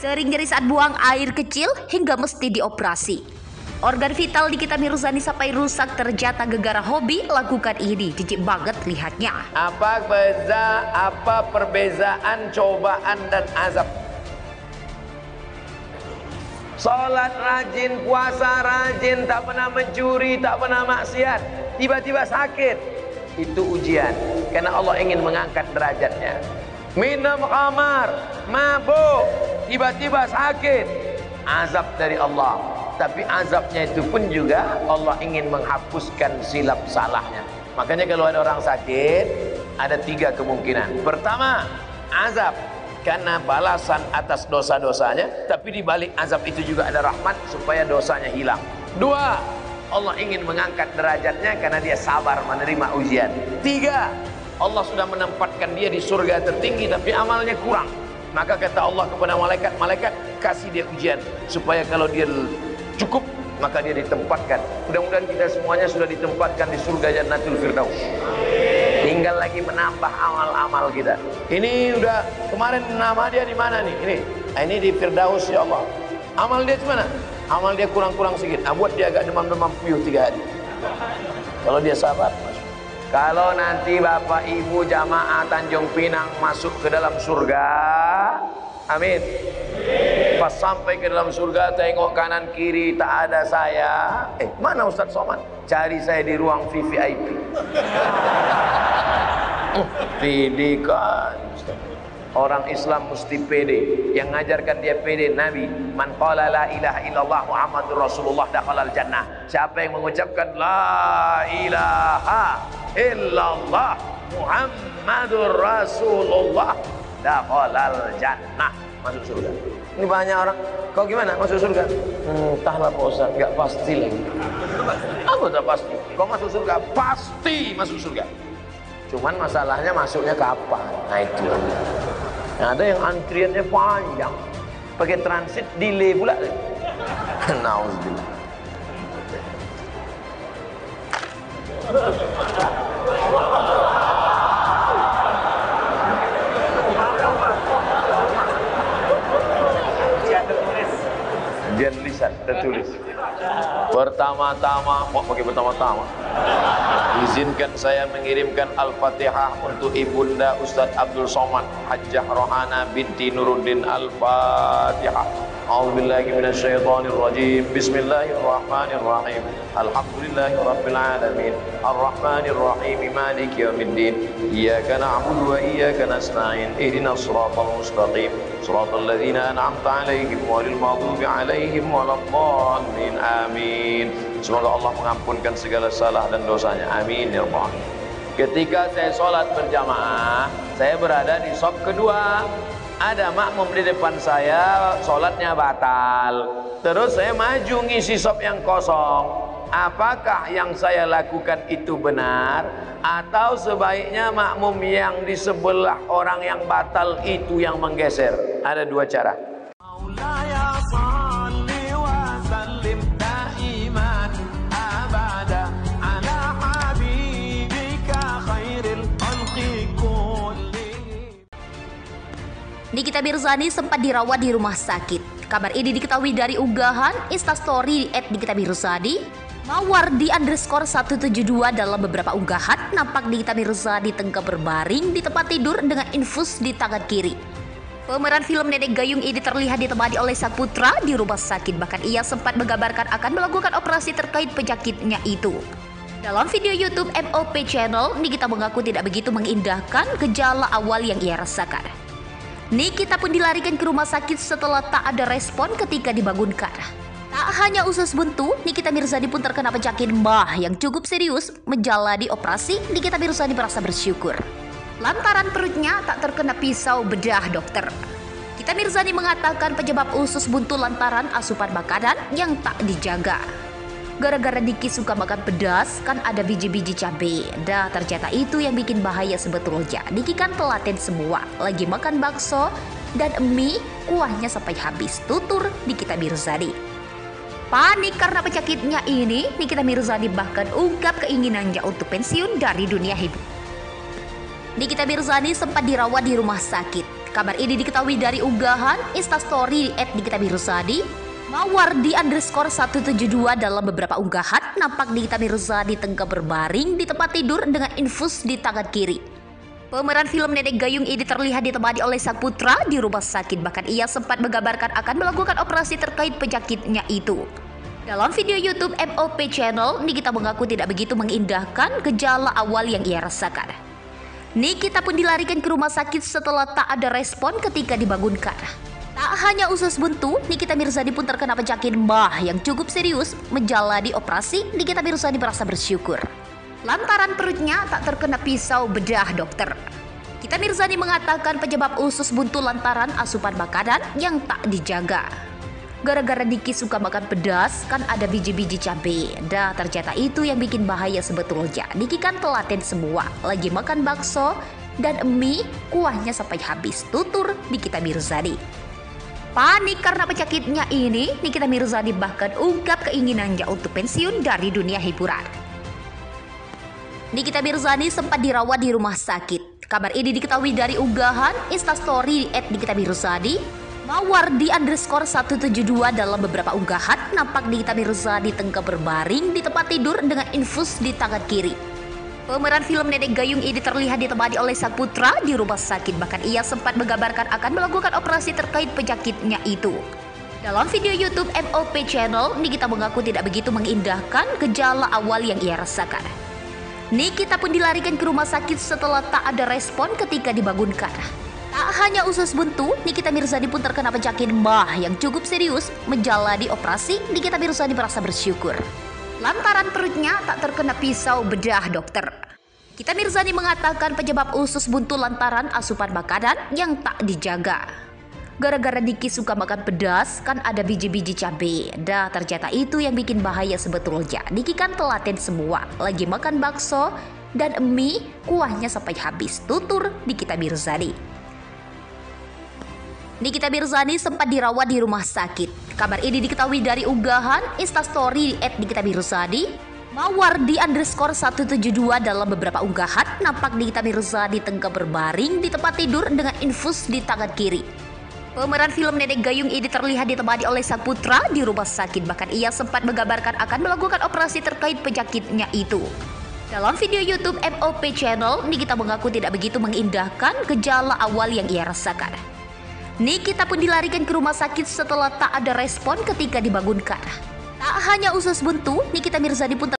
Sering nyeri saat buang air kecil hingga mesti dioperasi. Organ vital Nikita Mirzani sampai rusak terjata gegara hobi lakukan ini. Jijik banget lihatnya. Apa perbezaan cobaan dan azab? Salat rajin, puasa rajin, tak pernah mencuri, tak pernah maksiat, tiba-tiba sakit. Itu ujian, karena Allah ingin mengangkat derajatnya. Minum khamar, mabuk, tiba-tiba sakit, azab dari Allah. Tapi azabnya itu pun juga Allah ingin menghapuskan silap salahnya. Makanya kalau ada orang sakit, ada 3 kemungkinan. Pertama, azab karena balasan atas dosa-dosanya, tapi di balik azab itu juga ada rahmat supaya dosanya hilang. 2, Allah ingin mengangkat derajatnya karena dia sabar menerima ujian. 3, Allah sudah menempatkan dia di surga tertinggi tapi amalnya kurang. Maka kata Allah kepada malaikat, malaikat kasih dia ujian supaya kalau dia cukup maka dia ditempatkan. Mudah-mudahan kita semuanya sudah ditempatkan di surga Jannatul Firdaus. Tinggal lagi menambah amal-amal kita. Ini udah kemarin nama dia di mana nih? Ini di Firdaus ya Allah. Amal dia di mana? Amal dia kurang-kurang sedikit. Buat dia agak demam-demam puyuh 3 hari. Kalau dia sabar, masuk. Kalau nanti Bapak Ibu jamaah Tanjung Pinang masuk ke dalam surga, amin. Pas sampai ke dalam surga, tengok kanan kiri tak ada saya. Mana Ustaz Somad? Cari saya di ruang VVIP. Pede kan. Orang Islam mesti pede. Yang mengajarkan dia pede Nabi. Man qala la ilaha illallah Muhammadur Rasulullah dakhalal jannah. Siapa yang mengucapkan la ilaha illallah Muhammadur Rasulullah dakhalal jannah, masuk surga. Ini banyak orang, kau gimana masuk surga? Entahlah Pak Ustaz, enggak pasti lagi. Apa tak pasti? Kau masuk surga, pasti masuk surga. Cuman masalahnya masuknya kapan? Nah itu. Nah, ada yang antriannya panjang, pakai transit delay pula. Nauzubillah. Ujian lisan tertulis. Pertama-tama, mau pakai pertama-tama. Izinkan saya mengirimkan Al-Fatihah untuk Ibunda Ustadz Abdul Somad Hajjah Rohana binti Nuruddin. Al-Fatihah. A'udzubillahi minasyaitonirrajim. Bismillahirrahmanirrahim. Alhamdulillahirabbil alamin. Arrahmanirrahim. Maliki yaumiddin. Iyyaka na'budu wa iyyaka nasta'in. Ihdinas siratal mustaqim. Siratal ladzina an'amta 'alaihim ghairil maghdubi 'alaihim waladdallin. Amin. Semoga Allah mengampunkan segala salah dan dosanya. Amin ya rabbal alamin. Ketika saya sholat berjamaah, saya berada di shaf kedua. Ada makmum di depan saya, sholatnya batal. Terus saya maju ngisi shaf yang kosong. Apakah yang saya lakukan itu benar? Atau sebaiknya makmum yang di sebelah orang yang batal itu yang menggeser? Ada 2 cara. Nikita Mirzani sempat dirawat di rumah sakit. Kabar ini diketahui dari unggahan Instastory @nikitamirzani. Mawardi_172 dalam beberapa unggahan nampak Nikita Mirzani tengah berbaring di tempat tidur dengan infus di tangan kiri. Pemeran film Nenek Gayung ini terlihat ditemani oleh sang putra di rumah sakit. Bahkan ia sempat menggambarkan akan melakukan operasi terkait penyakitnya itu. Dalam video YouTube MOP Channel, Nikita mengaku tidak begitu mengindahkan gejala awal yang ia rasakan. Nikita pun dilarikan ke rumah sakit setelah tak ada respon ketika dibangunkan. Tak hanya usus buntu, Nikita Mirzani pun terkena penyakit MAH yang cukup serius. Menjalani operasi, Nikita Mirzani merasa bersyukur lantaran perutnya tak terkena pisau bedah dokter. Nikita Mirzani mengatakan penyebab usus buntu lantaran asupan makanan yang tak dijaga. Gara-gara Niki suka makan pedas, kan ada biji-biji cabai. Dah ternyata itu yang bikin bahaya sebetulnya. Niki kan telaten semua, lagi makan bakso dan mie, kuahnya sampai habis, tutur Nikita Mirzani. Panik karena penyakitnya ini, Nikita Mirzani bahkan ungkap keinginannya untuk pensiun dari dunia hiburan. Nikita Mirzani sempat dirawat di rumah sakit. Kabar ini diketahui dari unggahan Instastory @nikitamirzadi. Mawardi_172 dalam beberapa unggahan nampak Nikita Mirzani tengah berbaring di tempat tidur dengan infus di tangan kiri. Pemeran film Nenek Gayung ini terlihat ditemani oleh sang putra di rumah sakit, bahkan ia sempat menggambarkan akan melakukan operasi terkait penyakitnya itu. Dalam video YouTube MOP Channel, Nikita mengaku tidak begitu mengindahkan gejala awal yang ia rasakan. Nikita pun dilarikan ke rumah sakit setelah tak ada respon ketika dibangunkan. Tak hanya usus buntu, Nikita Mirzani pun terkena penyakit MAH yang cukup serius. Menjalani operasi, Nikita Mirzani merasa bersyukur lantaran perutnya tak terkena pisau bedah dokter. Nikita Mirzani mengatakan penyebab usus buntu lantaran asupan makanan yang tak dijaga. Gara-gara Niki suka makan pedas, kan ada biji-biji cabai. Dah ternyata itu yang bikin bahaya sebetulnya. Niki kan telaten semua, lagi makan bakso dan mie, kuahnya sampai habis, tutur Nikita Mirzani. Panik karena penyakitnya ini, Nikita Mirzani bahkan ungkap keinginannya untuk pensiun dari dunia hiburan. Nikita Mirzani sempat dirawat di rumah sakit. Kabar ini diketahui dari unggahan Instastory @Nikita Mirzani. Mawardi_172 dalam beberapa unggahan nampak Nikita Mirzani tengah berbaring di tempat tidur dengan infus di tangan kiri. Pemeran film Nenek Gayung ini terlihat ditemani oleh sang putra di rumah sakit, bahkan ia sempat menggambarkan akan melakukan operasi terkait penyakitnya itu. Dalam video YouTube MOP Channel, Nikita mengaku tidak begitu mengindahkan gejala awal yang ia rasakan. Nikita pun dilarikan ke rumah sakit setelah tak ada respon ketika dibangunkan. Tak hanya usus buntu, Nikita Mirzani pun terkena penyakit MAH yang cukup serius. Menjalani operasi, Nikita Mirzani merasa bersyukur lantaran perutnya tak terkena pisau bedah dokter. Nikita Mirzani mengatakan penyebab usus buntu lantaran asupan makanan yang tak dijaga. Gara-gara Niki suka makan pedas, kan ada biji-biji cabai. Dah ternyata itu yang bikin bahaya sebetulnya. Niki kan telaten semua, lagi makan bakso dan mie, kuahnya sampai habis, tutur Nikita Mirzani. Nikita Mirzani sempat dirawat di rumah sakit. Kabar ini diketahui dari unggahan Instastory @Nikita Mirzani. Mawardi_172 dalam beberapa unggahan nampak Nikita Mirzani tengah berbaring di tempat tidur dengan infus di tangan kiri. Pemeran film Nenek Gayung ini terlihat ditemani oleh sang putra di rumah sakit, bahkan ia sempat menggambarkan akan melakukan operasi terkait penyakitnya itu. Dalam video YouTube MOP Channel, Nikita mengaku tidak begitu mengindahkan gejala awal yang ia rasakan. Nikita pun dilarikan ke rumah sakit setelah tak ada respon ketika dibangunkan. Tak hanya usus buntu, Nikita Mirzani pun